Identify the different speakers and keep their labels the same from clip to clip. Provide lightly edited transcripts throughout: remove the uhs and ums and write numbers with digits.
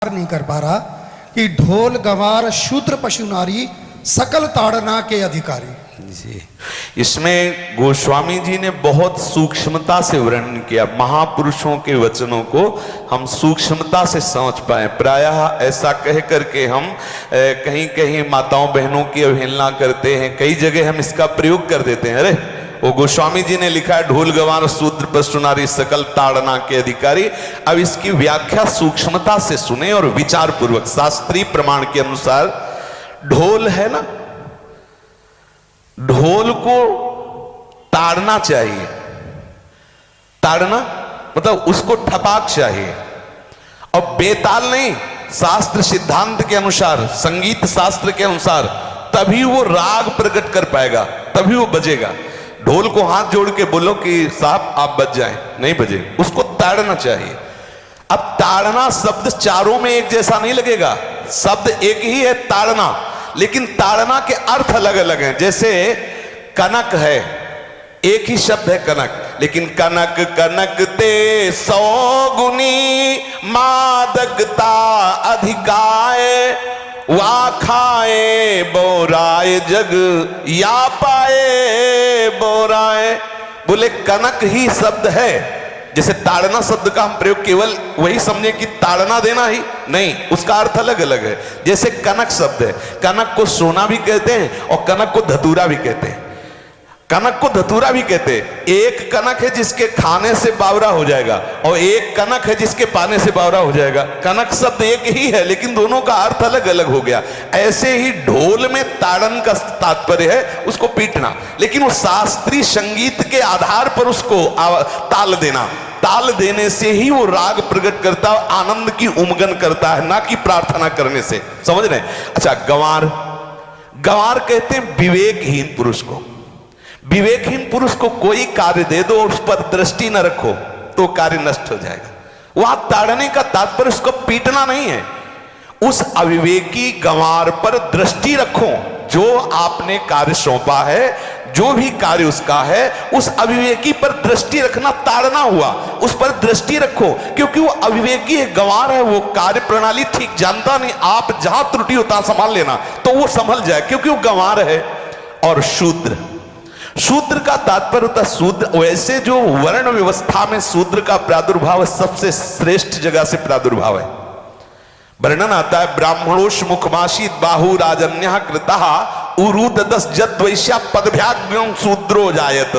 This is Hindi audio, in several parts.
Speaker 1: नहीं कर पा रहा कि ढोल गवार शूद्र पशु नारी सकल ताड़ना के अधिकारी
Speaker 2: जी। इसमें गोस्वामी जी ने बहुत सूक्ष्मता से वर्णन किया। महापुरुषों के वचनों को हम सूक्ष्मता से समझ पाए। प्रायः ऐसा कह करके हम कहीं कहीं माताओं बहनों की अवहेलना करते हैं, कई जगह हम इसका प्रयोग कर देते हैं। अरे वो गोस्वामी जी ने लिखा है ढोल गवार शूद्र पशु नारी सकल ताड़ना के अधिकारी। अब इसकी व्याख्या सूक्ष्मता से सुने और विचार पूर्वक। शास्त्रीय प्रमाण के अनुसार ढोल है ना, ढोल को ताड़ना चाहिए। ताड़ना मतलब उसको ठपाक चाहिए, और बेताल नहीं। शास्त्र सिद्धांत के अनुसार, संगीत शास्त्र के अनुसार तभी वो राग प्रकट कर पाएगा, तभी वो बजेगा। ढोल को हाथ जोड़ के बोलो कि साहब आप बज जाएं, नहीं बजे, उसको ताड़ना चाहिए। अब ताड़ना शब्द चारों में एक जैसा नहीं लगेगा, शब्द एक ही है ताड़ना, लेकिन ताड़ना के अर्थ अलग अलग हैं। जैसे कनक है, एक ही शब्द है कनक, लेकिन कनक कनक ते 100 गुनी मादकता अधिकाए, वा खाए बोराए जग या पाए बोराए। बोले कनक ही शब्द है। जैसे ताड़ना शब्द का हम प्रयोग केवल वही समझे कि ताड़ना देना ही नहीं, उसका अर्थ अलग अलग है। जैसे कनक शब्द है, कनक को सोना भी कहते हैं और कनक को धतूरा भी कहते हैं। कनक को धतूरा भी कहते हैं। एक कनक है जिसके खाने से बावरा हो जाएगा, और एक कनक है जिसके पाने से बावरा हो जाएगा। कनक शब्द एक ही है, लेकिन दोनों का अर्थ अलग अलग हो गया। ऐसे ही ढोल में ताड़न का तात्पर्य है उसको पीटना, लेकिन वो शास्त्रीय संगीत के आधार पर उसको ताल देना। ताल देने से ही वो राग प्रकट करता है, आनंद की उमगन करता है, ना कि प्रार्थना करने से। समझ रहे? अच्छा, गंवार, गंवार कहते हैं विवेकहीन पुरुष को। विवेकहीन पुरुष को कोई कार्य दे दो और उस पर दृष्टि न रखो तो कार्य नष्ट हो जाएगा। वहां ताड़ने का तात्पर्य उसको पीटना नहीं है, उस अविवेकी गंवार पर दृष्टि रखो। जो आपने कार्य सौंपा है, जो भी कार्य उसका है, उस अविवेकी पर दृष्टि रखना ताड़ना हुआ। उस पर दृष्टि रखो, क्योंकि वो अविवेकी है, गंवार है, वो कार्य प्रणाली ठीक जानता नहीं। आप जहां त्रुटि होता संभाल लेना तो वो संभल जाए, क्योंकि वो गंवार है। और शूद्र, शूद्र का तात्पर्य होता है शूद्र। वैसे जो वर्ण व्यवस्था में शूद्र का प्रादुर्भाव सबसे श्रेष्ठ जगह से प्रादुर्भाव है। वर्णन आता है ब्राह्मणोष मुखमाशी बाहु राजन्य कृतः उरुददस जत वैश्या पदभ्याग्यं शूद्रो जायत।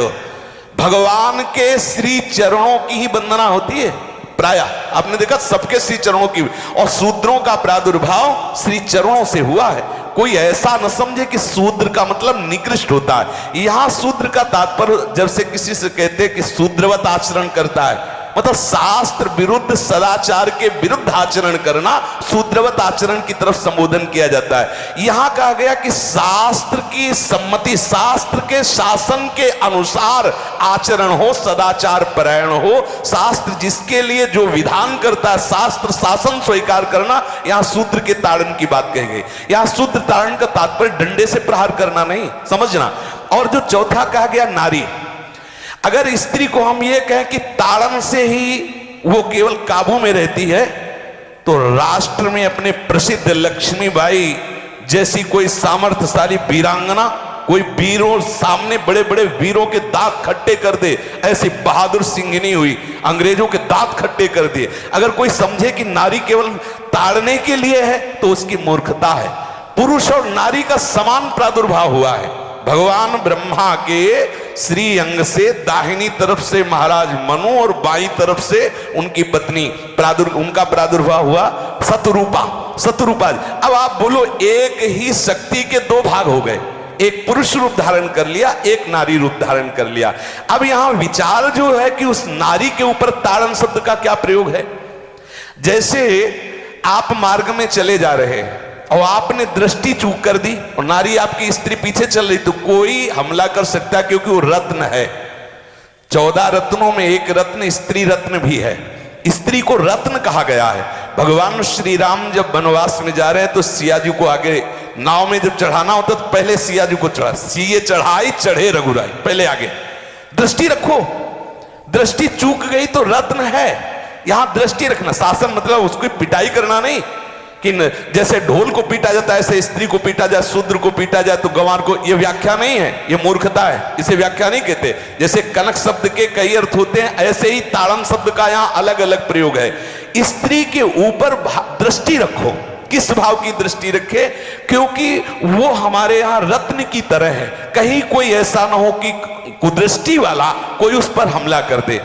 Speaker 2: भगवान के श्री चरणों की ही वंदना होती है। प्राय आपने देखा सबके श्री चरणों की, और शूद्रों का प्रादुर्भाव श्री चरणों से हुआ है। कोई ऐसा न समझे कि शूद्र का मतलब निकृष्ट होता है। यहां शूद्र का तात्पर्य जब से किसी से कहते हैं कि शूद्रवत आचरण करता है, मतलब शास्त्र विरुद्ध, सदाचार के विरुद्ध आचरण करना शूद्रवत आचरण की तरफ संबोधन किया जाता है। यहां कहा गया कि शास्त्र की सम्मति, शास्त्र के शासन के अनुसार आचरण हो, सदाचार परायण हो। शास्त्र जिसके लिए जो विधान करता है, शास्त्र शासन स्वीकार करना, यहां शूद्र के ताड़न की बात कही गई। यहां शूद्र ताड़न का तात्पर्य डंडे से प्रहार करना नहीं, समझना। और जो चौथा कहा गया नारी, अगर स्त्री को हम ये कहें कि ताड़न से ही वो केवल काबू में रहती है, तो राष्ट्र में अपने प्रसिद्ध लक्ष्मीबाई जैसी कोई सामर्थ्यशाली वीरांगना, कोई वीरों सामने बड़े बड़े वीरों के दांत खट्टे कर दे, ऐसी बहादुर सिंघनी हुई, अंग्रेजों के दांत खट्टे कर दिए। अगर कोई समझे कि नारी केवल ताड़ने के लिए है तो उसकी मूर्खता है। पुरुष और नारी का समान प्रादुर्भाव हुआ है। भगवान ब्रह्मा के श्री अंग से दाहिनी तरफ से महाराज मनु और बाईं तरफ से उनकी पत्नी उनका प्रादुर्भाव हुआ शतरूपा। शतरूपा, अब आप बोलो एक ही शक्ति के दो भाग हो गए, एक पुरुष रूप धारण कर लिया, एक नारी रूप धारण कर लिया। अब यहां विचार जो है कि उस नारी के ऊपर ताड़न शब्द का क्या प्रयोग है। जैसे आप मार्ग में चले जा रहे हैं और आपने दृष्टि चूक कर दी और नारी आपकी स्त्री पीछे चल रही, तो कोई हमला कर सकता है, क्योंकि वो रत्न है। 14 रत्नों में एक रत्न स्त्री रत्न भी है। स्त्री को रत्न कहा गया है। भगवान श्री राम जब वनवास में जा रहे हैं तो सिया जी को आगे नाव में जब चढ़ाना होता तो पहले सिया जी को चढ़ा, सीए चढ़ाई चढ़े रघुराई, पहले आगे। दृष्टि रखो, दृष्टि चूक गई तो रत्न है, यहां दृष्टि रखना। शासन मतलब उसको पिटाई करना नहीं कि जैसे ढोल को पीटा जाता है ऐसे स्त्री को पीटा जाए, शूद्र को पीटा जाए तो गंवार को, ये व्याख्या नहीं है, ये मूर्खता है, इसे व्याख्या नहीं कहते। जैसे कनक शब्द के कई अर्थ होते हैं, ऐसे ही ताड़न शब्द का यहां अलग अलग प्रयोग है। स्त्री के ऊपर दृष्टि रखो। किस भाव की दृष्टि रखे? क्योंकि वो हमारे यहां रत्न की तरह है, कहीं कोई ऐसा ना हो कि कुदृष्टि वाला कोई उस पर हमला कर दे।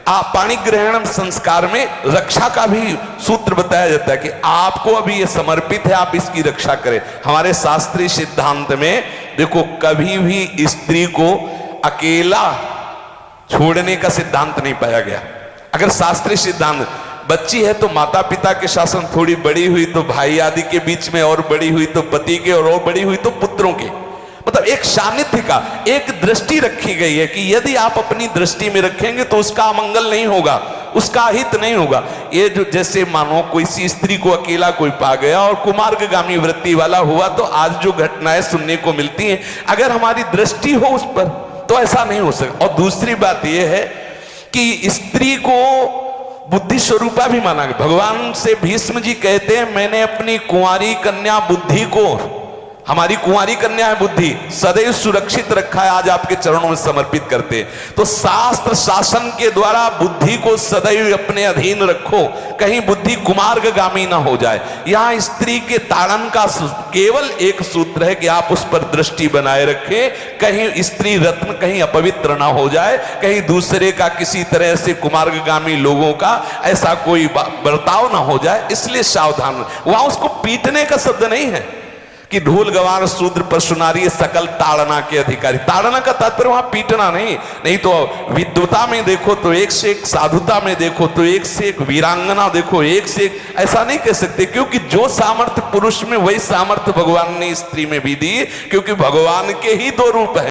Speaker 2: पाणी ग्रहण संस्कार में रक्षा का भी सूत्र बताया जाता है कि आपको अभी ये समर्पित है, आप इसकी रक्षा करें। हमारे शास्त्रीय सिद्धांत में देखो, कभी भी स्त्री को अकेला छोड़ने का सिद्धांत नहीं पाया गया। अगर शास्त्रीय सिद्धांत, बच्ची है तो माता पिता के शासन, थोड़ी बड़ी हुई तो भाई आदि के बीच में, और बड़ी हुई तो पति के, और बड़ी हुई तो पुत्रों के, मतलब एक सानिध्य का, एक दृष्टि रखी गई है कि यदि आप अपनी दृष्टि में रखेंगे तो उसका अमंगल नहीं होगा, उसका हित नहीं होगा। ये जो जैसे मानो कोई सी स्त्री को अकेला कोई पा गया और कुमार्गामी वृत्ति वाला हुआ, तो आज जो घटनाएं सुनने को मिलती हैं, अगर हमारी दृष्टि हो उस पर तो ऐसा नहीं हो सकता। और दूसरी बात यह है कि स्त्री को बुद्धि स्वरूपा भी माना गया। भगवान से भीष्म जी कहते हैं, मैंने अपनी कुंवारी कन्या बुद्धि को, हमारी कुंवारी कन्या है बुद्धि, सदैव सुरक्षित रखा है, आज आपके चरणों में समर्पित करते हैं। तो शास्त्र शासन के द्वारा बुद्धि को सदैव अपने अधीन रखो, कहीं बुद्धि कुमार्गामी ना हो जाए। यहां स्त्री के ताड़न का केवल एक सूत्र है कि आप उस पर दृष्टि बनाए रखें, कहीं स्त्री रत्न कहीं अपवित्र ना हो जाए, कहीं दूसरे का किसी तरह से कुमार्गामी लोगों का ऐसा कोई बर्ताव ना हो जाए, इसलिए सावधान। वहां उसको पीटने का शब्द नहीं है कि ढोल गवार शूद्र पशु नारी सकल ताड़ना के अधिकारी। ताड़ना का तात्पर्य वहां पीटना नहीं तो विद्वता में देखो तो एक से एक, साधुता में देखो तो एक से एक, वीरांगना देखो एक से एक, ऐसा नहीं कह सकते। क्योंकि जो सामर्थ्य पुरुष में, वही सामर्थ्य भगवान ने स्त्री में भी दी, क्योंकि भगवान के ही दो रूप है।